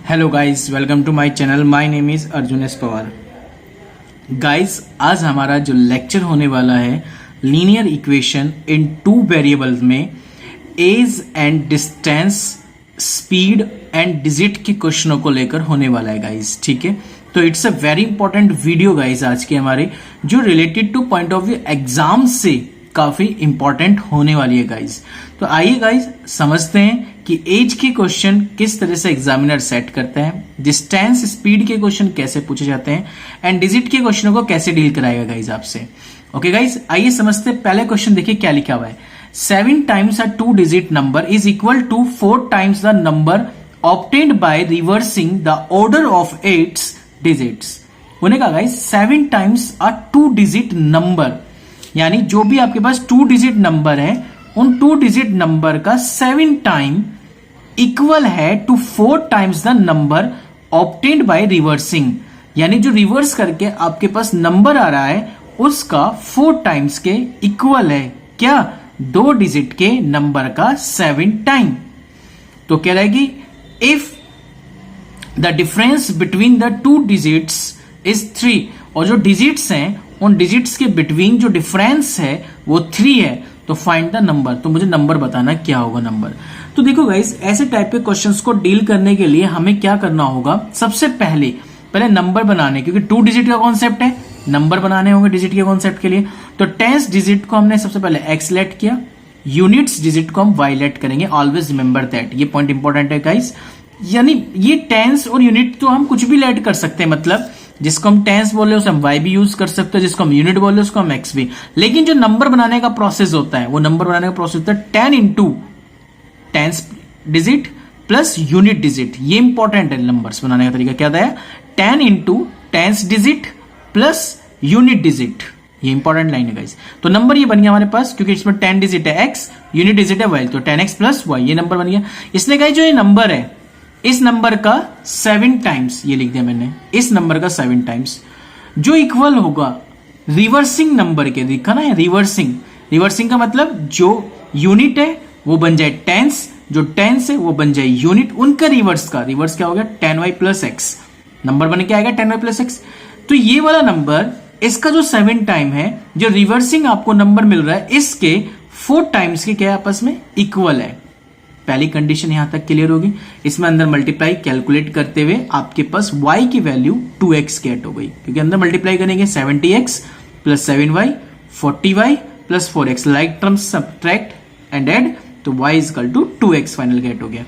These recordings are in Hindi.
Hello guys, welcome to my channel. My name is Arjun S Pawar. Guys, आज हमारा जो लेक्चर होने वाला है linear equation in two variables में age and distance, speed and digit के क्वेश्चनों को लेकर होने वाला है गाइस। ठीक है, तो it's a very important video guys आज के हमारे, जो related two point of view exam से काफी इंपॉर्टेंट होने वाली है गाइस। तो आइए गाइस समझते हैं कि एज के क्वेश्चन किस तरह से एग्जामिनर सेट करते हैं, डिस्टेंस स्पीड के क्वेश्चन कैसे पूछे जाते हैं एंड डिजिट के क्वेश्चनों को कैसे डील कराएगा गाइस आपसे। ओके गाइस, आइए समझते हैं। पहले क्वेश्चन देखिए क्या लिखा हुआ है। 7 times a 2-digit number is equal to 4 times the number obtained by reversing the order of its digits। उन्हें कहा guys 7 times a 2-digit number, यानी जो भी आपके पास 2 डिजिट नंबर है उन 2 डिजिट नंबर का 7 टाइम इक्वल है to 4 times the number obtained by reversing, यानी जो रिवर्स करके आपके पास नंबर आ रहा है उसका 4 टाइम्स के इक्वल है क्या, 2 डिजिट के नंबर का 7 टाइम। तो क्या रहेगी, if the difference between the 2 digits is 3, और जो डिजिट्स हैं उन डिजिट्स के बिटवीन जो डिफरेंस है वो 3 है, तो फाइंड द नंबर। तो मुझे नंबर बताना क्या होगा नंबर। तो देखो गाइस, ऐसे टाइप के क्वेश्चंस को डील करने के लिए हमें क्या करना होगा, सबसे पहले नंबर बनाने, क्योंकि 2 डिजिट का कॉन्सेप्ट है, नंबर बनाने होंगे डिजिट के कॉन्सेप्ट के लिए। तो टेंस डिजिट को हमने सबसे पहले एक्स लेट किया, यूनिट्स डिजिट को हम वाई लेट करेंगे। ऑलवेज रिमेंबर दैट, ये पॉइंट इंपॉर्टेंट है गाइस। यानी ये टेंस और यूनिट तो हम कुछ भी लेट कर सकते हैं, मतलब जिसको हम टेंस बोले उसे हम वाई भी यूज कर सकते हैं, जिसको हम यूनिट बोले उसको हम एक्स भी। लेकिन जो नंबर बनाने का प्रोसेस होता है वो नंबर बनाने का प्रोसेस होता है 10 into tens digit plus unit digit. ये इंपॉर्टेंट है, नंबर्स बनाने का तरीका क्या था, 10 into tens digit plus unit digit. ये इंपॉर्टेंट लाइन है गाइस। तो नंबर ये बन गया हमारे पास, क्योंकि इसमें 10 डिजिट है एक्स, यूनिट डिजिट है वाई, तो 10x प्लस वाई, ये नंबर बन गया। इसलिए गाइस जो ये नंबर है इस नंबर का 7 टाइम्स, ये लिख दिया मैंने, इस नंबर का 7 टाइम्स जो इक्वल होगा रिवर्सिंग नंबर के। देखा ना, रिवर्सिंग, रिवर्सिंग का मतलब जो यूनिट है वो बन जाए टेंस, जो टेंस है वो बन जाए यूनिट, उनका रिवर्स का रिवर्स क्या हो गया 10y प्लस एक्स, नंबर बन के आएगा 10y प्लस एक्स। तो ये वाला नंबर, इसका जो 7 टाइम है, जो रिवर्सिंग आपको नंबर मिल रहा है, इसके 4 टाइम्स के क्या आपस में इक्वल है। पहली कंडीशन यहां तक क्लियर होगी। इसमें अंदर मल्टीप्लाई कैलकुलेट करते हुए आपके पास y की वैल्यू 2x गेट हो गई, क्योंकि अंदर मल्टीप्लाई करेंगे 70x plus 7y 40y plus 4x, like terms subtract and add, तो y is equal to 2x final get हो गया।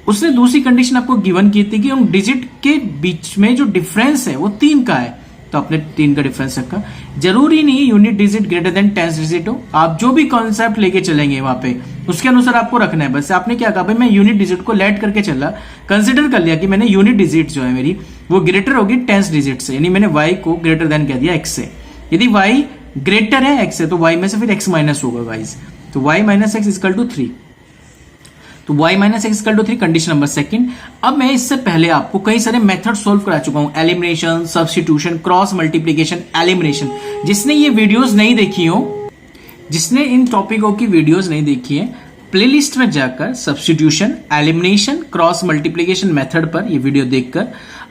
उसने दूसरी कंडीशन आपको गिवन की थी कि उन डिजिट के बीच में जो डिफरेंस है वो 3 का है, तो आपने 3 का डिफरेंस रखा। जरूरी नहीं unit digit greater than tens digit हो, आप जो भी कॉन्सेप्ट लेके चलेंगे वहां पे उसके अनुसार आपको रखना है। बस आपने क्या कहा, भाई मैं यूनिट डिजिट को लेट करके चला, कंसिडर कर लिया कि मैंने यूनिट डिजिट जो है मेरी वो ग्रेटर होगी टेंस डिजिट से, यानी मैंने y को ग्रेटर देन कह दिया x से। यदि y ग्रेटर है x से तो y में से फिर x माइनस होगा गाइस, तो y minus x equal to 3, तो y minus x equal to 3 condition number second. अब मैं इससे पहले आपको कई सारे मेथड सोल्व करा चुका हूं, elimination, substitution, cross multiplication, elimination. जिसने ये वीडियोस नहीं देखी हो, जिसने इन टॉपिकों की वीडियोस नहीं देखी है, प्लेलिस्ट में जाकर substitution, elimination, cross multiplication method पर ये वीडियो देखकर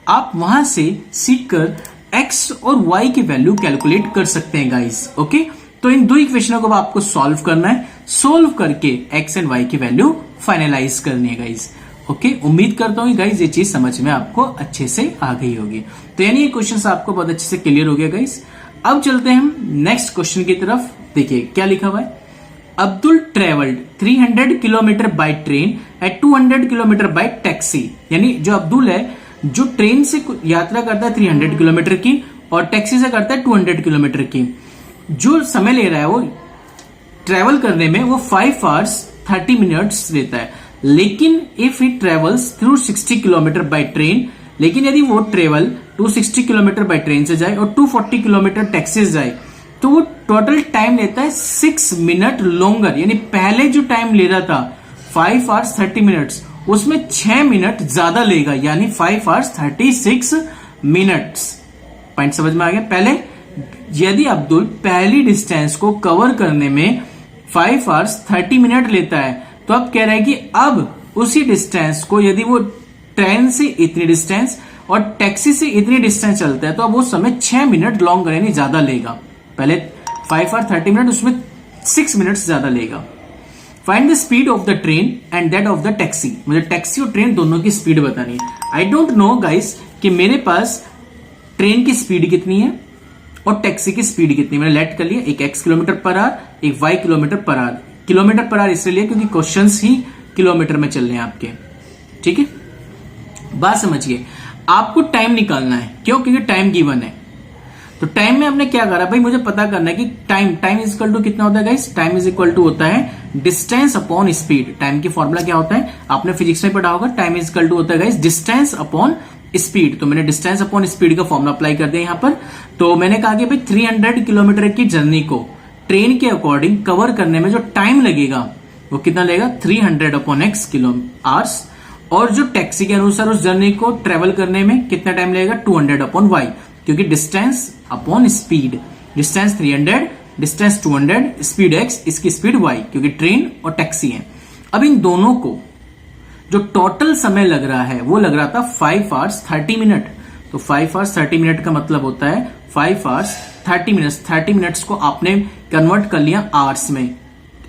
आप वहां से सीखकर x और y की वैल्यू कैलकुलेट कर सकते हैं गाइस। ओके, तो इन 2 इक्वेशनों को आपको सॉल्व करना है, सोल्व करके x एंड y की वैल्यू फाइनलाइज करनी है गाइस। ओके, उम्मीद करता हूं गाइस ये चीज समझ में आपको अच्छे से आ गई होगी। तो यानी ये क्वेश्चंस आपको बहुत अच्छे से क्लियर हो गया गाइस। अब चलते हैं हम नेक्स्ट क्वेश्चन की तरफ। देखिए क्या लिखा हुआ है, Abdul travelled 300 kilometre by train eight 200 kilometre bye taxi. यानी जो अब्दुल है जो ट्रेन से यात्रा करता है 300 किलोमीटर की और टैक्सी से करता है 200 किलोमीटर की, जो समय ले रहा है वो ट्रेवल करने में वो 5 hours 30 minutes लेता है। लेकिन if he travels through 60 kilometre by train, लेकिन यदि वो ट्रेवल 260 किलोमीटर बाय ट्रेन से जाए और 240 किलोमीटर टैक्सी से जाए तो वो टोटल टाइम लेता है 6 मिनट लॉन्गर। यानी पहले जो टाइम ले रहा था 5 hours 30 minutes, उसमें 6 मिनट ज्यादा लेगा, यानी 5 hours 36 minutes। पॉइंट समझ में आ गया। पहले यदि अब्दुल पहली डिस्टेंस को कवर करने में 5 hours 30 minutes लेता है, तो अब कह रहा है कि अब उसी डिस्टेंस को यदि वो ट्रेन से इतनी डिस्टेंस और टैक्सी से इतनी डिस्टेंस चलता है तो अब वो समय 6 मिनट लॉन्ग यानी ज्यादा लेगा। पहले 5 और 30 मिनट, उसमें 6 मिनट ज्यादा लेगा। Find the speed of the train and that of the taxi. मुझे टैक्सी और ट्रेन दोनों की स्पीड बतानी है। आई डोंट नो गाइस कि मेरे पास ट्रेन की स्पीड कितनी है और टैक्सी की स्पीड कितनी है। मैंने लेट कर लिया, एक x किलोमीटर पर आवर, एक y kilometre per our. Kilometre per our इसलिए क्योंकि क्वेश्चंस ही किलोमीटर में चल रहे हैं आपके, ठीक है। बात समझिए, आपको टाइम निकालना है, क्यों? क्योंकि टाइम गिवन है। तो टाइम में हमने क्या करा भाई, मुझे पता करना है कि टाइम इज इक्वल टू कितना होता है guys. Time is equal to होता है डिस्टेंस अपॉन स्पीड। टाइम की फॉर्मूला क्या होता है, आपने फिजिक्स में पढ़ा होगा। टाइम इज इक्वल टू होता है गाइस डिस्टेंस अपॉन स्पीड। तो मैंने डिस्टेंस अपॉन स्पीड का फॉर्मूला अप्लाई कर दिया यहां पर। तो मैंने कहा कि भाई 300 किलोमीटर की जर्नी को ट्रेन के अकॉर्डिंग कवर करने में जो टाइम लगेगा वो कितना लगेगा, 300 अपॉन x किलो आवर्स। और जो टैक्सी के अनुसार उस जर्नी को ट्रेवल करने में कितना टाइम लगेगा, 200 अपॉन y, क्योंकि distance upon speed, distance 300, distance 200, speed x, इसकी स्पीड y, क्योंकि ट्रेन और टैक्सी है। अब इन दोनों को जो टोटल समय लग रहा है वो लग रहा था 5 आवर्स 30 मिनट। तो 5 आवर्स 30 मिनट का मतलब होता है 5 आवर्स 30 मिनट्स। 30 मिनट्स को आपने कन्वर्ट कर लिया आवर्स में,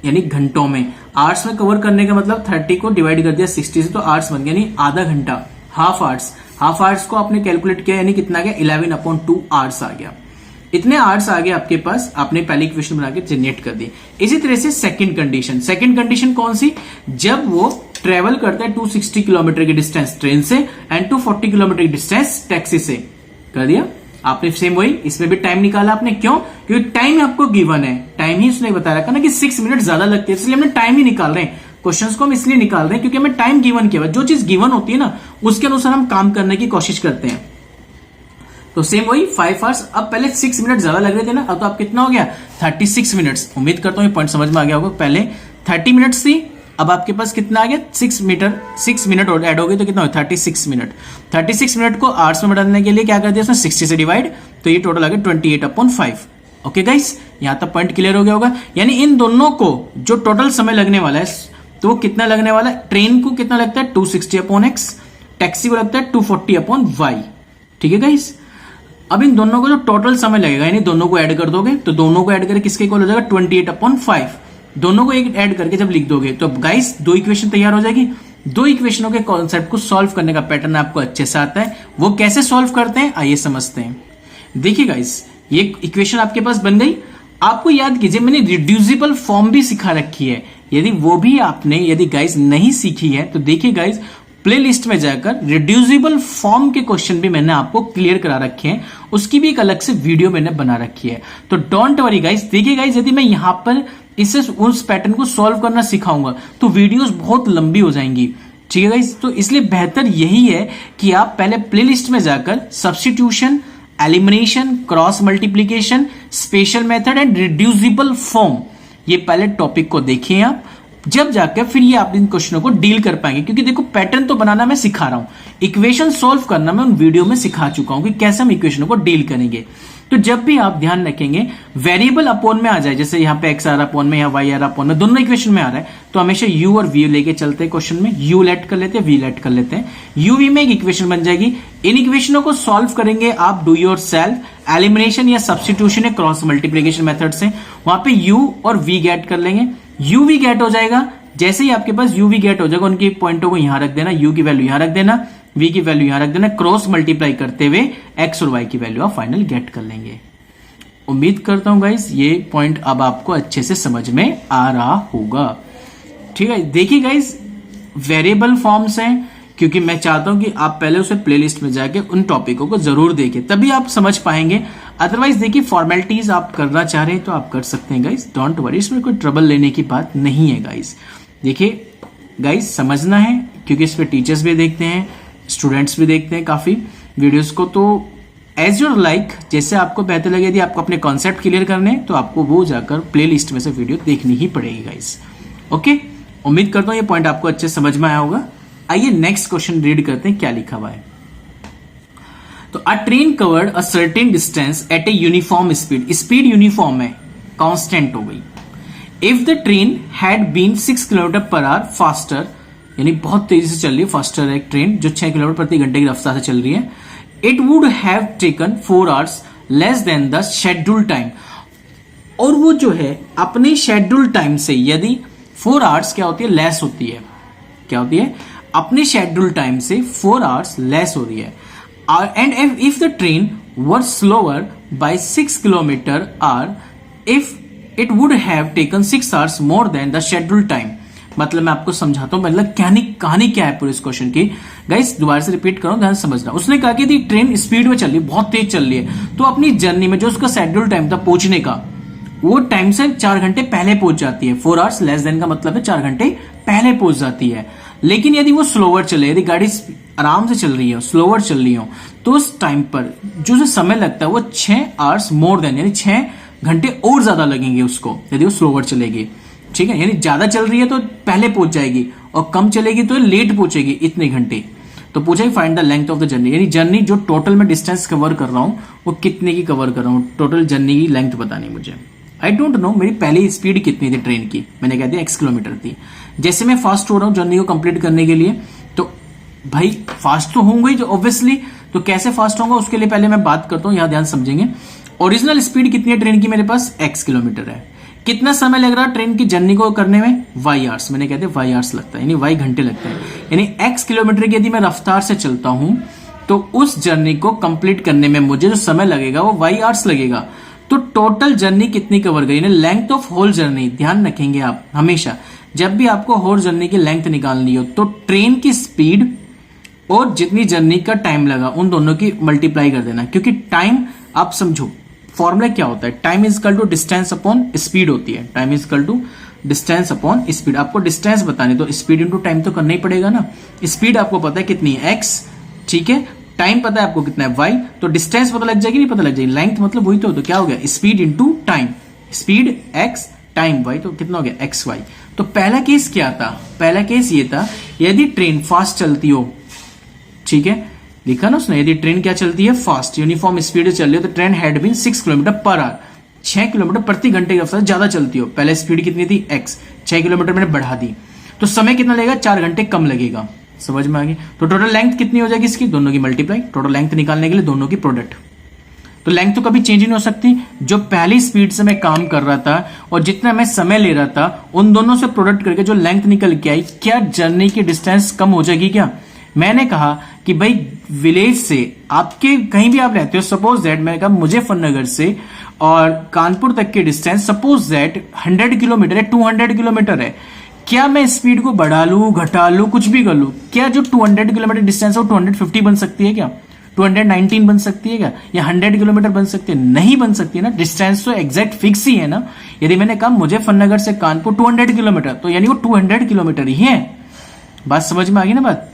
यानी घंटों में। आवर्स में कवर करने का मतलब 30 को डिवाइड कर दिया 60 से, तो आवर्स बन गया, यानी आधा घंटा, हाफ आवर्स। हाफ आवर्स को आपने कैलकुलेट किया, यानी कितना गया, 11 अपॉन 2 आवर्स आ गया। इतने आवर्स आ गए आपके पास, आपने पहली इक्वेशन बना के जनरेट कर दी। इसी तरह से सेकंड कंडीशन कौन सी, जब वो ट्रेवल करता है 260 किलोमीटर की डिस्टेंस ट्रेन से एंड 240 किलोमीटर की डिस्टेंस टैक्सी से, कर दिया आपने। सेम वही, इसमें भी टाइम निकाला आपने, क्यों? क्योंकि टाइम आपको गिवन है, टाइम ही उसने बता रखा ना कि 6 मिनट ज्यादा लगती है, इसलिए हमने टाइम ही निकाल रहे हैं। क्वेश्चंस को हम इसलिए निकाल रहे हैं क्योंकि हमें टाइम गिवन किया। जो चीज गिवन होती है ना उसके अनुसार हम काम करने की कोशिश करते हैं। तो सेम वही 5 आवर्स, अब पहले 6 मिनट ज्यादा लग रहे थे ना, अब तो आप कितना हो गया, 36 मिनट्स। उम्मीद करता हूं ये पॉइंट समझ में आ गया होगा। पहले 30 मिनट्स थी, अब आपके पास कितना आ गया, 6 मिनट और ऐड हो गए तो कितना हो, 36 मिनट। 36 मिनट को आवर्स में बदलने के लिए क्या कर दिया उसने, 60 से डिवाइड, तो ये टोटल आ गया 28 अपॉन 5। ओके गाइस, यहां तक पॉइंट क्लियर हो गया होगा। यानी इन दोनों को जो टोटल समय लगने वाला है तो कितना लगने वाला है, ट्रेन को कितना लगता है 260 अपॉन x, टैक्सी को लगता है 240 अपॉन y। ठीक है गाइस, अब इन दोनों को जो टोटल समय लगेगा, यानी दोनों को ऐड कर दोगे तो दोनों को ऐड करके किसके इक्वल हो जाएगा, 28 अपॉन 5। दोनों को एक ऐड करके जब लिख दोगे तो गाइस 2 इक्वेशन तैयार हो जाएगी। 2 इक्वेशनों के कॉन्सेप्ट को सॉल्व करने का पैटर्न आपको अच्छे से आता है। वो कैसे सॉल्व करते हैं आइए समझते हैं। देखिए गाइस, ये इक्वेशन आपके पास बन गई। आपको याद कीजिए मैंने रिड्यूसिबल फॉर्म भी सिखा रखी है, यदि वो भी आपने यदि गाइस नहीं सीखी है तो देखिए गाइस प्लेलिस्ट में जाकर रिड्यूसिबल फॉर्म के क्वेश्चन भी मैंने आपको क्लियर करा रखे हैं, उसकी भी एक अलग से वीडियो मैंने बना रखी है। तो डोंट वरी गाइस। देखिए गाइस, यदि मैं यहां पर इससे उस पैटर्न को सॉल्व करना सिखाऊंगा तो वीडियोस बहुत लंबी हो जाएंगी। ठीक है गाइस, तो इसलिए बेहतर यही है कि आप पहले प्लेलिस्ट में जाकर substitution, elimination, cross multiplication, special method and reducible form, ये पहले टॉपिक को देखिए आप, जब जाकर फिर ये आप इन क्वेश्चनों को डील कर पाएंगे। क्योंकि देखो पैटर्न तो बनाना मैं सिखा रहा हूं, इक्वेशन सॉल्व करना मैं उन वीडियो में सिखा चुका हूं कि कैसे हम इक्वेशनों को डील करेंगे। तो जब भी आप ध्यान रखेंगे वेरिएबल अपॉन में आ जाए, जैसे यहाँ पे x आ रहा अपॉन में या y आ रहा अपॉन में, दोनों इक्वेशन में आ रहा है, तो हमेशा u और v लेके चलते हैं क्वेश्चन में। u लेट कर लेते हैं, v लेट कर लेते हैं, u v में एक इक्वेशन बन जाएगी। इन इक्वेशनों को सॉल्व करेंगे आप डू योर सेल्फ, एलिमिनेशन या सब्स्टिट्यूशन या क्रॉस मल्टीप्लीकेशन मेथड से। वहां पे u और v गेट कर लेंगे, u v गेट हो जाएगा। जैसे ही आपके पास u v गेट हो जाएगा, उनके पॉइंटों को यहां रख देना, u की वैल्यू यहां रख देना, v की वैल्यू यहां रख देना, क्रॉस मल्टीप्लाई करते हुए x और y की वैल्यू आप फाइनल गेट कर लेंगे। उम्मीद करता हूं गाइस ये पॉइंट अब आपको अच्छे से समझ में आ रहा होगा। ठीक है, देखिए गाइस वेरिएबल फॉर्म्स हैं, क्योंकि मैं चाहता हूं कि आप पहले उसे प्लेलिस्ट में जाके उन टॉपिकों को जरूर देखें, तभी आप समझ पाएंगे। अदरवाइज देखिए फॉर्मेलिटीज आप करना चाह रहे हैं तो आप कर सकते हैं गाइस, डोंट वरी, इसमें कोई ट्रबल लेने की बात नहीं है गाइस। देखिए गाइस समझना है, क्योंकि इस पे टीचर्स भी देखते हैं, स्टूडेंट्स भी देखते हैं काफी वीडियोस को। तो एज योर लाइक, जैसे आपको बेहतर लगे, यदि आपको अपने कॉन्सेप्ट क्लियर करने तो आपको वो जाकर प्लेलिस्ट में से वीडियो देखनी ही पड़ेगी गाइस। ओके, उम्मीद करता हूं ये पॉइंट आपको अच्छे समझ में आया होगा। आइए नेक्स्ट क्वेश्चन रीड करते हैं क्या लिखा हुआ है। तो a train covered a certain distance at a uniform speed, speed uniform है, कांस्टेंट हो गई। If the train had been 6 kilometre per hour faster यानी बहुत तेजी से चल रही है, फास्टर है एक ट्रेन जो 6 किलोमीटर प्रति घंटे की रफ्तार से चल रही है, it would have taken 4 hours less than the schedule time. और वो जो है अपने शेड्यूल टाइम से यदि 4 आवर्स क्या होती है, लेस होती है, क्या होती है, अपने शेड्यूल टाइम से 4 आवर्स लेस हो रही है। And if the train were slower by 6 kilometre hour, if it would have taken 6 hours more than the schedule time. मतलब मैं आपको समझाता हूं, मतलब कहानी क्या है पूरे इस क्वेश्चन की। गाइस दोबारा से रिपीट करो, ध्यान से समझना। उसने कहा कि यदि ट्रेन स्पीड में चल रही है, बहुत तेज चल रही है, तो अपनी जर्नी में जो उसका शेड्यूल टाइम था पहुंचने का, वो टाइम से 4 घंटे पहले पहुंच जाती है। 4 आवर्स लेस देन का मतलब है 4 घंटे पहले पहुंच जाती है। लेकिन यदि वो स्लोअर चले, यदि गाड़ी आराम से चल रही है, स्लोअर चल रही हो, तो उस टाइम पर जो समय लगता है वो 6 आवर्स मोर देन, यानी 6 घंटे और ज्यादा लगेंगे उसको, यदि वो स्लोअर चलेगी। ठीक है, यानी ज्यादा चल रही है तो पहले पहुंच जाएगी, और कम चलेगी तो लेट पहुंचेगी इतने घंटे। तो पूछा ही find the length of the journey, यानी जर्नी जो टोटल में डिस्टेंस कवर कर रहा हूं वो कितने की कवर कर रहा हूं, टोटल जर्नी की लेंथ बतानी मुझे। आई डोंट नो मेरी पहली स्पीड कितनी थी ट्रेन की, मैंने कह दिया x किलोमीटर थी। जैसे मैं फास्ट हो रहा हूं जर्नी को कंप्लीट करने के लिए, तो भाई फास्ट तो होंगे ही ऑब्वियसली। तो कैसे फास्ट होगा उसके लिए पहले मैं बात करता हूं, यहां ध्यान समझेंगे। ओरिजिनल स्पीड कितनी है ट्रेन की मेरे पास, x किलोमीटर है। कितना समय लग रहा है ट्रेन की जर्नी को करने में, y आवर्स, मैंने कहते y आवर्स लगता है, यानी y घंटे लगता है। यानी x किलोमीटर की यदि मैं रफ्तार से चलता हूं तो उस जर्नी को कंप्लीट करने में मुझे जो समय लगेगा वो y आवर्स लगेगा। तो टोटल जर्नी कितनी कवर करी, यानी लेंथ ऑफ होल जर्नी। ध्यान रखेंगे आप हमेशा, जब भी आपको होल जर्नी की लेंथ निकालनी हो तो ट्रेन की स्पीड और जितनी जर्नी का टाइम लगा उन दोनों की मल्टीप्लाई कर देना। क्योंकि टाइम आप समझो फॉर्मूला क्या होता है, time is equal to distance upon speed होती है। Time is equal to distance upon speed. आपको डिस्टेंस बतानी तो स्पीड इंटू टाइम तो करना ही पड़ेगा ना। स्पीड आपको पता है कितनी है, x, ठीक है, टाइम पता है आपको कितना है, y, तो डिस्टेंस पता लग जाएगी, नहीं पता लग जाएगी, लेंथ मतलब वही तो क्या हो गया, speed into time. Speed x, time y, तो कितना हो गया x y। तो पहला केस क्या था, पहला केस ये था यदि ट्रेन फास्ट चलती हो, ठीक है, लिखा ना उसने, यदि ट्रेन क्या चलती है, फास्ट, यूनिफॉर्म स्पीड चल रही है, तो train had been 6 kilometre per hour, 6 kilometre प्रति घंटे की रफ्तार ज्यादा चलती हो। पहले स्पीड कितनी थी, x, 6 किलोमीटर मैंने बढ़ा दी, तो समय कितना लगेगा, 4 घंटे कम लगेगा। समझ में आ गई। तो टोटल लेंथ कितनी हो जाएगी इसकी, दोनों की मल्टीप्लाई, टोटल लेंथ निकालने के लिए दोनों की प्रोडक्ट। तो लेंथ तो कभी चेंज नहीं हो सकती, जो पहली स्पीड से मैं काम कर रहा था और जितना मैं समय ले रहा था उन दोनों से प्रोडक्ट करके जो लेंथ निकल के आई, क्या जर्नी की डिस्टेंस कम हो जाएगी क्या। मैंने कहा कि भाई विलेज से आपके कहीं भी आप रहते हो, सपोज दैट मैंने कहा मुजफ्फरनगर से और कानपुर तक की डिस्टेंस सपोज दैट 100 किलोमीटर है, 200 किलोमीटर है, क्या मैं स्पीड को बढ़ा लूं, घटा लूं, कुछ भी कर लूं, क्या जो 200 किलोमीटर डिस्टेंस है वो 250 बन सकती है क्या, 219 बन सकती है क्या, या 100 किलोमीटर बन सकती है, नहीं बन सकती है ना। डिस्टेंस तो एग्जैक्ट फिक्स ही है ना। यदि मैंने कहा मुजफ्फरनगर से कानपुर 200 किलोमीटर, तो यानी वो 200 किलोमीटर ही है। बात समझ में आ गई ना बात।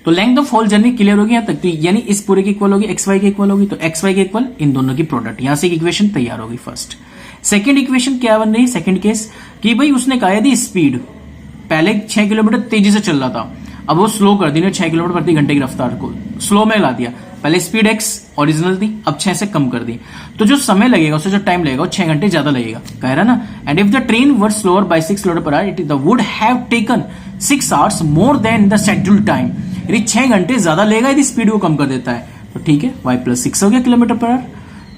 तो length of whole journey clear होगी यहां तक, तो यानी इस पूरे की इक्वल होगी, एक्स वाई के इक्वल होगी, तो एक्स वाई के इक्वल इन दोनों की प्रोडक्ट। यहां से इक्वेशन तैयार होगी फर्स्ट। सेकंड इक्वेशन क्या बन रही, सेकंड केस कि भाई उसने कहा यदि स्पीड पहले 6 किलोमीटर तेजी से चल रहा था, अब वो स्लो कर दी, 6 किलोमीटर प्रति घंटे की रफ्तार को स्लो में ला दिया। पहले स्पीड x ओरिजिनल थी, अब 6 से कम कर दी, तो जो समय लगेगा उससे जो टाइम लगेगा वो 6 घंटे ज्यादा लगेगा, कह रहा ना। And if the train were slower by 6 kilometre per hour, it would have taken 6 hours more than the schedule time. यदि 6 घंटे ज्यादा लेगा यदि स्पीड को कम कर देता है, तो ठीक है, y प्लस 6 हो गया किलोमीटर पर आवर,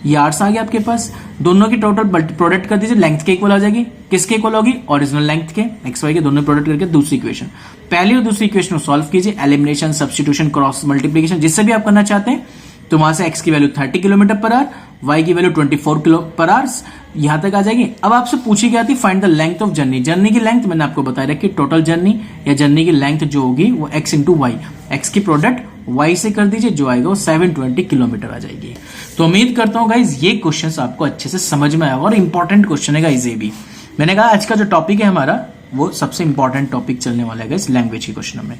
यार्ड्स आ गया आपके पास। दोनों की टोटल प्रोडक्ट कर दीजिए, लेंथ के इक्वल आ जाएगी, किसके इक्वल होगी, ओरिजिनल लेंथ के, एक्स वाई के दोनों प्रोडक्ट करके दूसरी इक्वेशन। पहली और दूसरी इक्वेशन को सॉल्व कीजिए, एलिमिनेशन, सब्स्टिट्यूशन, क्रॉस मल्टीप्लिकेशन, जिससे भी आप करना चाहते हैं। तो वहां से एक्स की value 30 kilometre per hour, y की वैल्यू 24 किलो पर आवर्स, यहां तक आ जाएगी। अब आपसे पूछी गई थी find the length of journey. Journey की लेंथ मैंने आपको बताया रखी, टोटल जर्नी या जर्नी की लेंथ जो होगी वो एक्स इंटू वाई, एक्स की प्रोडक्ट y से कर दीजिए, जो आएगा वो 720 किलोमीटर आ जाएगी। तो उम्मीद करता हूं गाइज ये क्वेश्चन आपको अच्छे से समझ में आएगा और इंपॉर्टेंट क्वेश्चन है गाइज ये भी। मैंने कहा आज का जो टॉपिक है हमारा वो सबसे इंपॉर्टेंट टॉपिक चलने वाला है गाइज लैंग्वेज के क्वेश्चन में।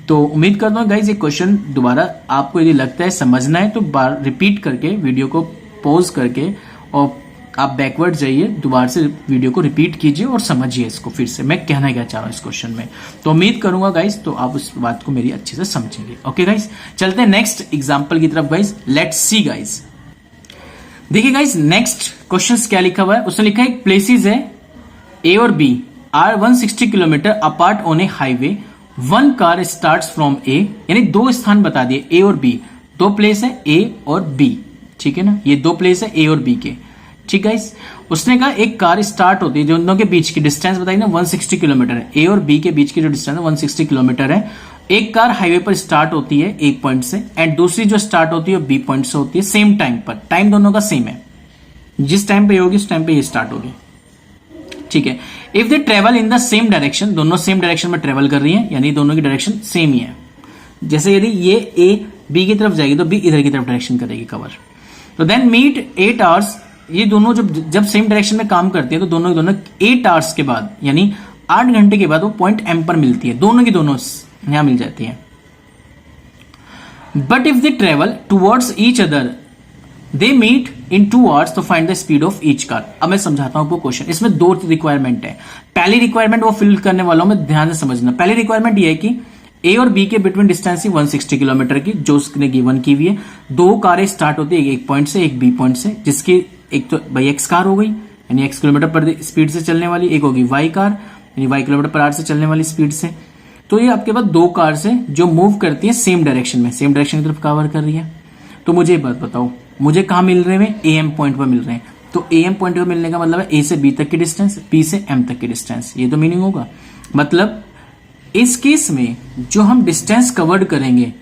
तो उम्मीद करता हूं गाइज ये क्वेश्चन दोबारा आपको यदि लगता है समझना है तो बार रिपीट करके वीडियो को पॉज करके और आप बैकवर्ड जाइए, दोबारा से वीडियो को रिपीट कीजिए और समझिए इसको फिर से मैं कहना क्या चाह रहा हूं इस क्वेश्चन में। तो उम्मीद करूंगा गाइस तो आप उस बात को मेरी अच्छे से समझेंगे। ओके गाइस, चलते हैं नेक्स्ट एग्जांपल की तरफ गाइस, लेट्स सी गाइस। देखिए गाइस नेक्स्ट क्वेश्चन क्या लिखा हुआ है, उसने लिखा है प्लेसेस है ए और B are 160 kilometre apart on a highway one car starts from A, यानी दो स्थान बता दिए ए और बी, दो प्लेस है ए और बी, ठीक है ना, ये दो प्लेस है ए और बी के, ठीक है। उसने कहा एक कार स्टार्ट होती है, जो दोनों के बीच की डिस्टेंस बताई ना 160 किलोमीटर है, ए और बी के बीच की जो डिस्टेंस है 160 किलोमीटर है। एक कार हाईवे पर स्टार्ट होती है एक पॉइंट से एंड दूसरी जो स्टार्ट होती है बी पॉइंट से होती है सेम टाइम पर, टाइम दोनों का सेम है, जिस टाइम पे होगी उस टाइम पे ये स्टार्ट होगी, ठीक है। If they travel in the same direction, दोनों सेम डायरेक्शन में ट्रेवल कर रही है, यानी दोनों की डायरेक्शन सेम ही है। जैसे यदि ये ए बी की तरफ जाएगी तो बी इधर की तरफ डायरेक्शन करेगी कवर। तो देन मीट 8 आवर्स, ये दोनों जब सेम डायरेक्शन में काम करती है तो दोनों 8 आवर्स के बाद, यानी 8 घंटे के बाद वो पॉइंट एम पर मिलती है, दोनों की दोनों यहां मिल जाती है। But if they travel towards each other they meet in 2 hours तो find the speed of each car. अब मैं समझाता हूं आपको क्वेश्चन, इसमें दो रिक्वायरमेंट है। पहली रिक्वायरमेंट वो फिल करने वाला हूं मैं, ध्यान से समझना। पहली रिक्वायरमेंट ये है कि ए और बी के बिटवीन डिस्टेंस ही 160 किलोमीटर की, जो उसने गिवन की हुई है। दो कारें स्टार्ट होती है एक पॉइंट से एक बी पॉइंट से, जिसकी एक तो भाई एक्स कार हो गई यानी एक्स किलोमीटर पर स्पीड से चलने वाली, एक होगी वाई कार यानी वाई किलोमीटर पर आवर से चलने वाली स्पीड से। तो ये आपके पास दो कार से जो मूव करती है सेम डायरेक्शन में, सेम डायरेक्शन की तरफ कवर कर रही है। तो मुझे ये बात बताओ, मुझे कहां मिल रहे हैं? ए एम पॉइंट पर मिल रहे हैं। तो ए एम पॉइंट पर मिलने का मतलब है ए से बी तक की डिस्टेंस, बी से एम तक की डिस्टेंस, ये तो मीनिंग होगा। मतलब इस केस में जो हम डिस्टेंस कवर्ड करेंगे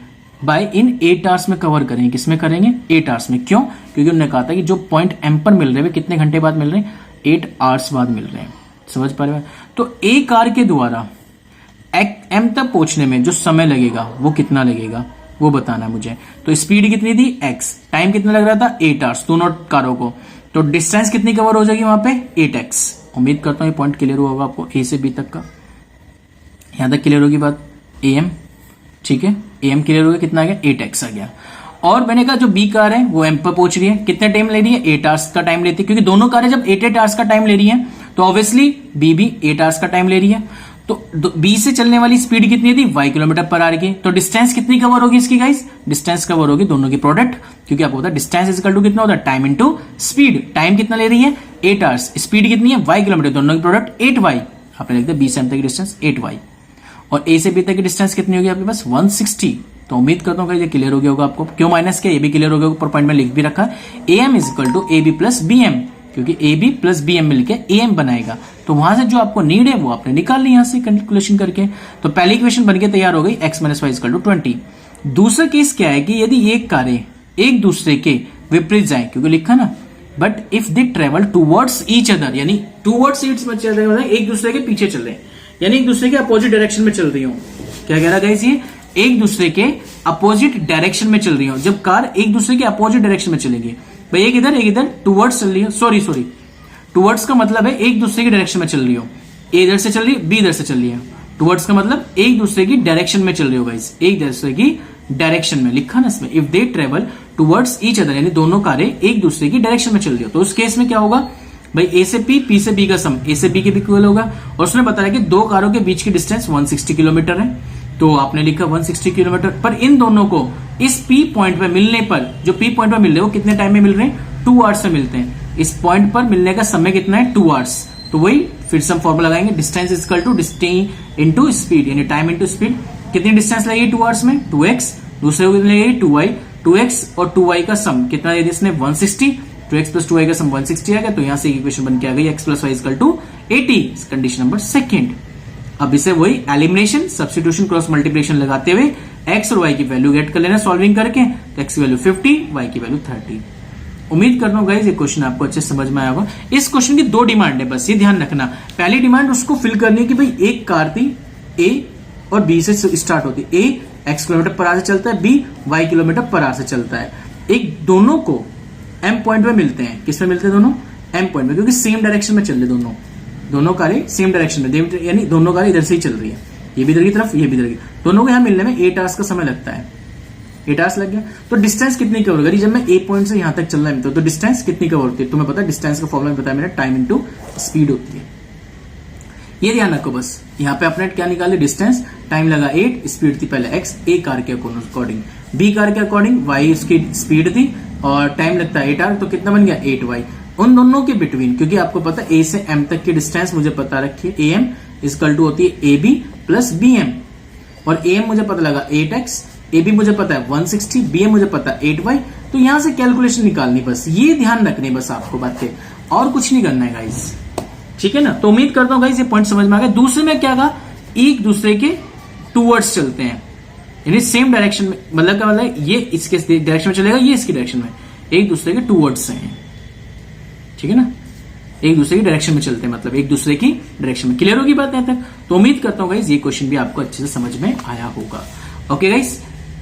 बाय इन 8 आवर्स में कवर करेंगे, किसमें करेंगे? 8 आवर्स में। क्यों? क्योंकि उन्होंने कहा था कि जो पॉइंट एम पर मिल रहे हैं कितने घंटे बाद मिल रहे हैं? 8 आवर्स बाद मिल रहे हैं। समझ पा रहे हो? तो ए कार के द्वारा एम तक पहुंचने में जो समय लगेगा वो कितना लगेगा वो बताना मुझे। तो स्पीड कितनी थी? एक्स। टाइम कितना लग रहा था? 8 आवर्स दोनों कारों को। तो डिस्टेंस कितनी कवर हो जाएगी वहां पे? 8x। उम्मीद करता हूं ये पॉइंट क्लियर होगा आपको, ए से बी तक का। यहां तक क्लियर होगी बात? एम, ठीक है, एम क्लियर हो गया। कितना आ गया? 8x आ गया। और मैंने कहा जो बी कार है वो एम पर पहुंच रही है, कितने टाइम ले रही है? 8 आवर्स का टाइम लेती है, क्योंकि दोनों कारें जब 8 आवर्स का टाइम ले रही है तो ऑब्वियसली बी भी 8 आवर्स का टाइम ले रही है। तो बी से चलने वाली स्पीड कितनी थी? y किलोमीटर पर आवर की। तो डिस्टेंस कितनी कवर होगी इसकी गाइस? डिस्टेंस कवर होगी दोनों की प्रोडक्ट, क्योंकि आपको पता है डिस्टेंस इज इक्वल टू कितना होता है? Time into speed. टाइम कितना ले रही है? 8 आवर्स। स्पीड कितनी है? y किलोमीटर, दोनों की प्रोडक्ट 8y। आपने लिख दिया बी से एम तक की डिस्टेंस 8y। और ए से बी तक की डिस्टेंस कितनी होगी आपके पास? 160। तो उम्मीद करता हूँ ये क्लियर हो गया होगा आपको। क्यों माइनस किया ये भी क्लियर हो गया, ऊपर पॉइंट में लिख भी रखा। A M is equal to A B plus B M, क्योंकि A B plus B M मिलकर ए एम बनाएगा। तो वहां से जो आपको नीड है वो आपने निकाल ली यहां से कैलकुलेशन करके। तो पहली इक्वेशन बनके तैयार हो गई, x minus y equal to 20। दूसरा केस क्या है कि यदि एक कारें एक दूसरे के विपरीत जाए, क्योंकि लिखा ना but if they travel towards each other, यानी टूवर्ड्स ईच में चल रहे हैं, एक दूसरे के पीछे चल रहे हैं, यानी एक दूसरे के अपोजिट डायरेक्शन में चल रही हो। क्या कह रहा गाइस? ये एक दूसरे के अपोजिट डायरेक्शन में चल रही हो। जब कार एक दूसरे के अपोजिट डायरेक्शन में चलेगी, भाई एक इधर टूवर्ड्स चल रही हो, सॉरी टूवर्ड्स का मतलब है एक दूसरे की डायरेक्शन में चल रही हो। ए इधर से चल रही है, बी इधर से चल रही है। टूवर्ड्स का मतलब एक दूसरे की डायरेक्शन में चल रही हो गाइस, एक दूसरे की डायरेक्शन में। लिखा ना इसमें, if they travel towards each other, यानी दोनों कारें एक दूसरे की डायरेक्शन में चल रही हो। तो उस केस में क्या होगा भाई? ए से पी से बी का सम ए से बी के भी इक्वल होगा। और उसने बताया कि दो कारों के बीच की डिस्टेंस 160 किलोमीटर है। तो आपने लिखा 160 किलोमीटर, पर इन दोनों को इस पी पॉइंट पे मिलने पर, जो पी पॉइंट पर मिल रहे हैं वो कितने टाइम में मिल रहे हैं? 2 आवर्स में मिलते हैं। इस पॉइंट पर मिलने का समय कितना है? 2 आवर्स। तो वही फिर से हम फॉर्मूला लगाएंगे, distance is equal to distance into speed, यानी टाइम इनटू स्पीड। कितनी डिस्टेंस लगेगी 2 आवर्स में? 2x। दूसरे को कितनी लगेगी? 2y। 2x और 2y का सम कितना दे दिया इसने? 160। 2x प्लस 2y का सम 160 आ गया। तो यहां से इक्वेशन बन के आ गई x plus y equal to 80। Condition number second. अब इसे वही एलिमिनेशन, सब्स्टिट्यूशन, क्रॉस मल्टीप्लिकेशन लगाते हुए x और y की वैल्यू गेट कर लेना सॉल्विंग करके। तो x की वैल्यू 50, y की वैल्यू 30। उम्मीद करता हूँ गाइस ये क्वेश्चन आपको अच्छे समझ में आया होगा। इस क्वेश्चन की 2 डिमांड है, बस ये ध्यान रखना। पहली डिमांड उसको फिल करनी है कि भाई एक कार थी ए और बी से स्टार्ट होती है। A x kilometre per hour से चलता है, B y kilometre per hour से चलता है। एक दोनों को m पॉइंट में मिलते हैं। किस में मिलते हैं दोनों? m पॉइंट में, क्योंकि सेम डायरेक्शन में चल रहे दोनों कारें सेम डायरेक्शन में, यानी दोनों कारें इधर से ही चल रही है, ये भी इधर की तरफ, ये भी इधर की। दोनों को यहां मिलने में 8 आवर्स का समय लगता है। 8 आवर्स लग गया। तो डिस्टेंस कितनी कवर होगी? जब मैं ए पॉइंट से यहां तक चलना है तो डिस्टेंस कितनी कवर होती है? तुम्हें पता है डिस्टेंस का फॉर्मूला बताया मैंने, टाइम इनटू स्पीड होती है। ये ध्यान रखो बस। यहां पे आपने क्या निकाले? डिस्टेंस। टाइम लगा 8, स्पीड थी पहले x, ए कार के अकॉर्डिंग, बी कार के अकॉर्डिंग y उसकी स्पीड थी, और टाइम लगता है 8 आवर। तो कितना बन गया? 8y। उन दोनों के बिटवीन, क्योंकि आपको पता है a से m तक की डिस्टेंस मुझे पता रखी है, am इक्वल टू होती है ab प्लस bm। और ए मुझे पता लगा 8x, ए भी मुझे पता है 160, बी मुझे पता है 8y। तो यहां से कैलकुलेशन निकालनी, बस ये ध्यान रखनी बस आपको बातें, और कुछ नहीं करना है गाइस, ठीक है ना। तो उम्मीद करता हूं गाइस ये पॉइंट समझ में आ गया। दूसरे में क्या कहा, एक दूसरे के टूवर्ड्स चलते हैं, यानी सेम डायरेक्शन में, मतलब क्या मतलब ये इसके डायरेक्शन में चलेगा, ये इसकी डायरेक्शन में, एक दूसरे के टूवर्ड्स हैं, ठीक है ना, एक दूसरे की डायरेक्शन में चलते हैं, मतलब एक दूसरे की डायरेक्शन में। क्लियर होगी बात यहां तक? तो उम्मीद करता हूं गाइस ये क्वेश्चन भी आपको अच्छे से समझ में आया होगा। ओके गाइस,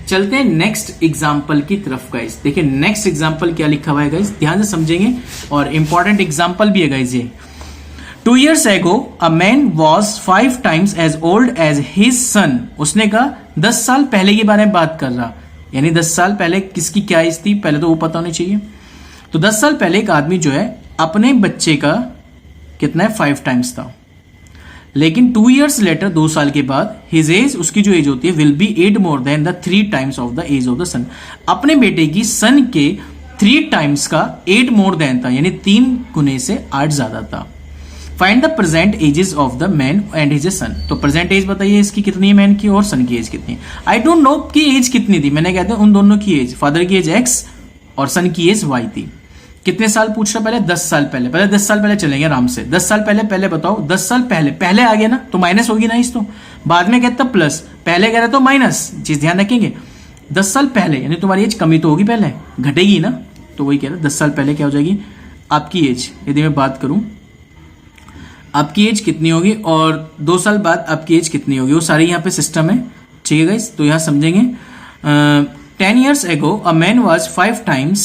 चलते हैं नेक्स्ट एग्जाम्पल की तरफ गाइस। देखिए नेक्स्ट एग्जाम्पल क्या लिखा हुआ है गाइस, ध्यान से समझेंगे, और इंपॉर्टेंट एग्जाम्पल भी है गाइस ये। 2 years ago, a man was 5 times as old as his son. उसने कहा 10 साल पहले के बारे में बात कर रहा, यानी 10 साल पहले किसकी क्या एज थी, पहले तो वो पता होनी चाहिए। तो 10 साल पहले एक आदमी जो है अपने बच्चे का कितना है 5 टाइम्स था, लेकिन 2 years लेटर, 2 साल के बाद, हिज एज, उसकी जो एज होती है, will be 8 more than the 3 times of the age of the son. अपने बेटे की सन के 3 टाइम्स का 8 more than था, यानी 3 गुने से 8 ज्यादा था। Find the present ages of the man and his son. तो प्रेजेंट एज बताइए इसकी कितनी है, मैन की, और सन की एज कितनी है। आई डोंट नो कि एज कितनी थी, मैंने कहते हैं उन दोनों की एज, फादर की एज x और सन की एज y थी। कितने साल पूछ रहा, पहले 10 साल पहले, पहले 10 साल पहले चलेंगे आराम से। 10 साल पहले, पहले बताओ 10 साल पहले, पहले आ गया ना तो माइनस होगी ना इस, तो बाद में कहता प्लस, पहले कह रहे तो माइनस, चीज ध्यान रखेंगे। 10 साल पहले यानी तुम्हारी एज कमी तो होगी, पहले घटेगी ना, तो वही कह रहा 10 साल पहले क्या हो जाएगी आपकी एज, यदि मैं बात करूं आपकी एज कितनी होगी, और 2 साल बाद आपकी एज कितनी होगी, वो सारी यहाँ पे सिस्टम है, ठीक है गाइस। तो यहाँ समझेंगे। 10 years ago a man was 5 times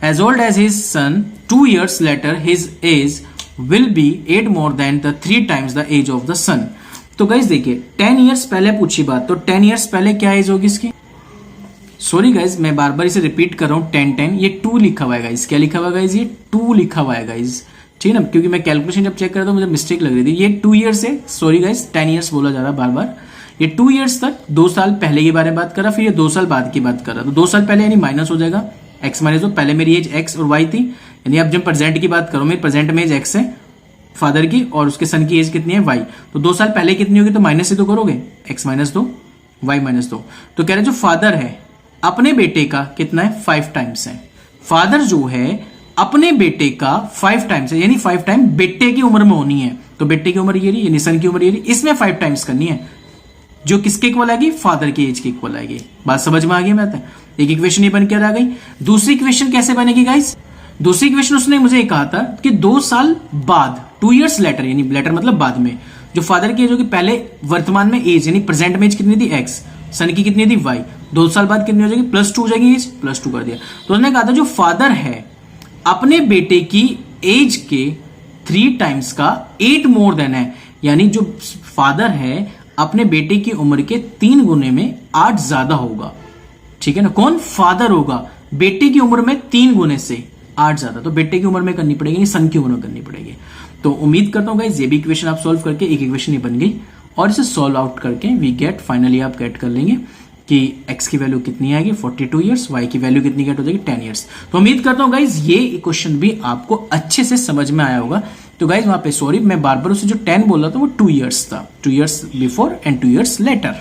as old as his son. 2 years later his age will be 8 more than the 3 times the age of the son. तो गाइस देखिए 10 years पहले पूछी बात, तो 10 years पहले क्या एज होगी इसकी, सॉरी गाइज मैं बार बार इसे रिपीट कर रहा हूँ, 10 ये 2 लिखा हुआ है गाइज, क्या लिखा हुआ है गाइज, ये 2 लिखा हुआ है गाइज, ठीक है ना, क्योंकि मैं कैलकुलेशन जब चेक कर रहा था मुझे मिस्टेक लग रही थी। ये 2 years है, सॉरी गाइज 10 years बोला जा रहा है बार बार। ये 2 years तक 2 साल पहले के बारे में बात कर रहा, फिर ये 2 साल बाद की बात कर रहा। तो 2 साल पहले यानी माइनस हो जाएगा, x माइनस, तो पहले मेरी एज x और y थी, यानी अब जब प्रेजेंट की बात करो, मेरी प्रेजेंट में एज x है फादर की, और उसके सन की एज कितनी है y। तो 2 साल पहले कितनी होगी, तो माइनस से तो करोगे, x माइनस 2 y माइनस 2। तो कह रहे जो फादर है अपने बेटे का कितना है 5 टाइम्स है, फादर जो है अपने बेटे का 5 टाइम्स है, यानी 5 टाइम बेटे की उम्र में होनी है। तो बेटे की उम्र ये रही, यानी सन की उम्र ये रही, इसमें 5 टाइम्स करनी है, जो किसके इक्वल आएगी, फादर की एज के इक्वल आएगी। बात समझ में आ गई? मैं एक इक्वेशन ये बन के आ गई। दूसरी इक्वेशन कैसे बनेगी गाइस, दूसरी इक्वेशन उसने मुझे ये कहा था कि 2 साल बाद, 2 years लेटर, यानी लेटर मतलब बाद में, जो फादर की एज होगी, पहले वर्तमान में एज यानी प्रेजेंट में एज कितनी थी x, सन की कितनी थी y, 2 साल बाद कितनी हो जाएगी, +2 हो जाएगी एज, +2 कर दिया। तो उसने कहा था जो फादर है अपने बेटे की एज के 3 टाइम्स का 8 more than है, यानी जो फादर है अपने बेटे की उम्र के 3 गुने में 8 ज्यादा होगा, ठीक है ना। कौन, फादर होगा बेटे की उम्र में 3 गुने से 8 ज्यादा, तो बेटे की उम्र में करनी पड़ेगी, नहीं सन की उम्र में करनी पड़ेगी। तो उम्मीद करता हूं गाइस ये भी इक्वेशन आप सॉल्व करके एक इक्वेशन ही बन गई, और इसे सॉल्व आउट करके वी गेट, फाइनली आप गेट कर लेंगे कि x की वैल्यू कितनी आएगी 42 years, y की वैल्यू कितनी गेट हो जाएगी 10 years। तो उम्मीद करता हूं गाइज ये क्वेश्चन भी आपको अच्छे से समझ में आया होगा। तो गाइज वहां पे सॉरी मैं बार बार उसे जो 10 बोल रहा था वो 2 years था, 2 years before and 2 years later,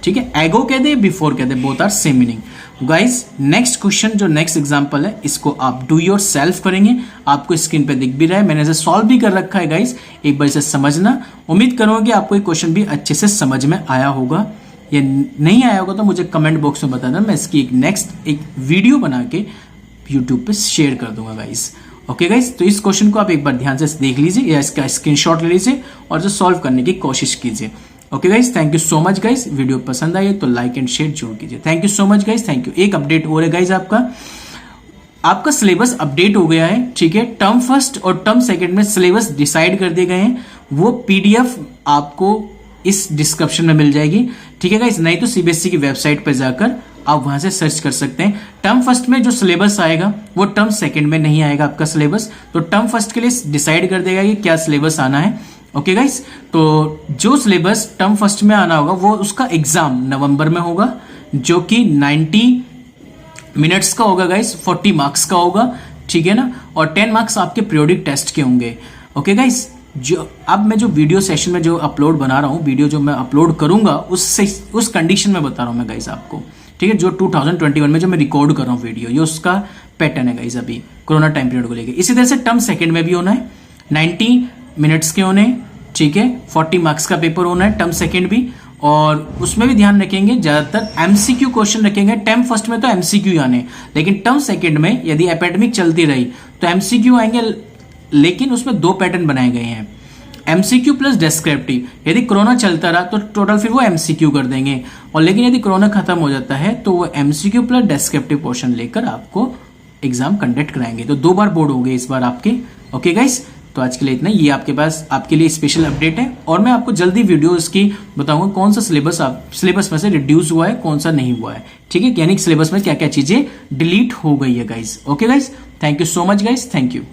ठीक है। एगो कह दे, बिफोर कह दे, both are same meaning. Guys next question जो नेक्स्ट एग्जांपल है इसको आप डू योर सेल्फ करेंगे, आपको स्क्रीन पे दिख भी रहा है, मैंने इसे सॉल्व भी कर रखा है गाइज, एक बार इसे समझना। उम्मीद करूंगा कि आपको ये क्वेश्चन भी अच्छे से समझ में आया होगा, या नहीं आया होगा तो मुझे कमेंट बॉक्स में बता देना, मैं इसकी एक वीडियो बना के यूट्यूब पे शेयर कर दूंगा गाइज। ओके गाइज, तो इस क्वेश्चन को आप एक बार ध्यान से देख लीजिए या इसका स्क्रीनशॉट ले लीजिए और इसे सॉल्व करने की कोशिश कीजिए। Okay guys, thank you so much guys. Video पसंद आई तो लाइक एंड शेयर जरूर कीजिए। Thank you so much guys, thank you. एक अपडेट हो रहा है गाइज, आपका सिलेबस अपडेट हो गया है, ठीक है। टर्म फर्स्ट और टर्म सेकंड में सिलेबस डिसाइड कर दिए गए हैं, वो पीडीएफ आपको इस डिस्क्रिप्शन में मिल जाएगी, ठीक है गाइस। नहीं तो सीबीएसई की वेबसाइट पर जाकर आप वहां से सर्च कर सकते हैं। टर्म फर्स्ट में जो सिलेबस आएगा वो टर्म सेकंड में नहीं आएगा आपका सिलेबस, तो टर्म फर्स्ट के लिए डिसाइड कर देगा कि क्या सिलेबस आना है। ओके गाइस, तो जो सिलेबस टर्म फर्स्ट में आना होगा वो उसका एग्जाम नवंबर में होगा, जो कि 90 मिनट्स का होगा गाइस, 40 मार्क्स का होगा, ठीक है ना, और 10 मार्क्स आपके पीरियोडिक टेस्ट के होंगे। ओके गाइस, जो अब मैं जो वीडियो सेशन में जो अपलोड बना रहा हूँ, वीडियो जो मैं अपलोड करूंगा उस कंडीशन में बता रहा हूँ मैं गाइस आपको, ठीक है। जो 2021 में जो मैं रिकॉर्ड कर रहा हूँ वीडियो, ये उसका पैटर्न है गाइस अभी कोरोना टाइम पीरियड को लेकर। इसी तरह से टर्म सेकंड में भी होना है, 90 मिनट्स के होने, ठीक है। 40 मार्क्स का पेपर होना है टर्म सेकंड भी, और उसमें भी ध्यान रखेंगे ज्यादातर एमसीक्यू क्वेश्चन रखेंगे। टर्म फर्स्ट में तो एमसीक्यू आने, लेकिन टर्म सेकंड में यदि एपेडेमिक चलती रही तो एमसीक्यू आएंगे, लेकिन उसमें 2 पैटर्न बनाए गए हैं, एमसीक्यू प्लस डेस्क्रिप्टिव। यदि कोरोना चलता रहा तो टोटल फिर वो एमसीक्यू कर देंगे, और लेकिन यदि कोरोना खत्म हो जाता है तो वो एमसीक्यू प्लस डेस्क्रिप्टिव पोर्शन लेकर आपको एग्जाम कंडक्ट कराएंगे। तो 2 बार बोर्ड हो गए इस बार आपके। ओके गाइस, तो आज के लिए इतना। ये आपके पास आपके लिए स्पेशल अपडेट है, और मैं आपको जल्दी वीडियो इसकी बताऊंगा कौन सा सिलेबस में से रिड्यूस हुआ है, कौन सा नहीं हुआ है, ठीक है। यानी सिलेबस में क्या क्या चीजें डिलीट हो गई है guys. Okay guys, thank you so much guys, thank you.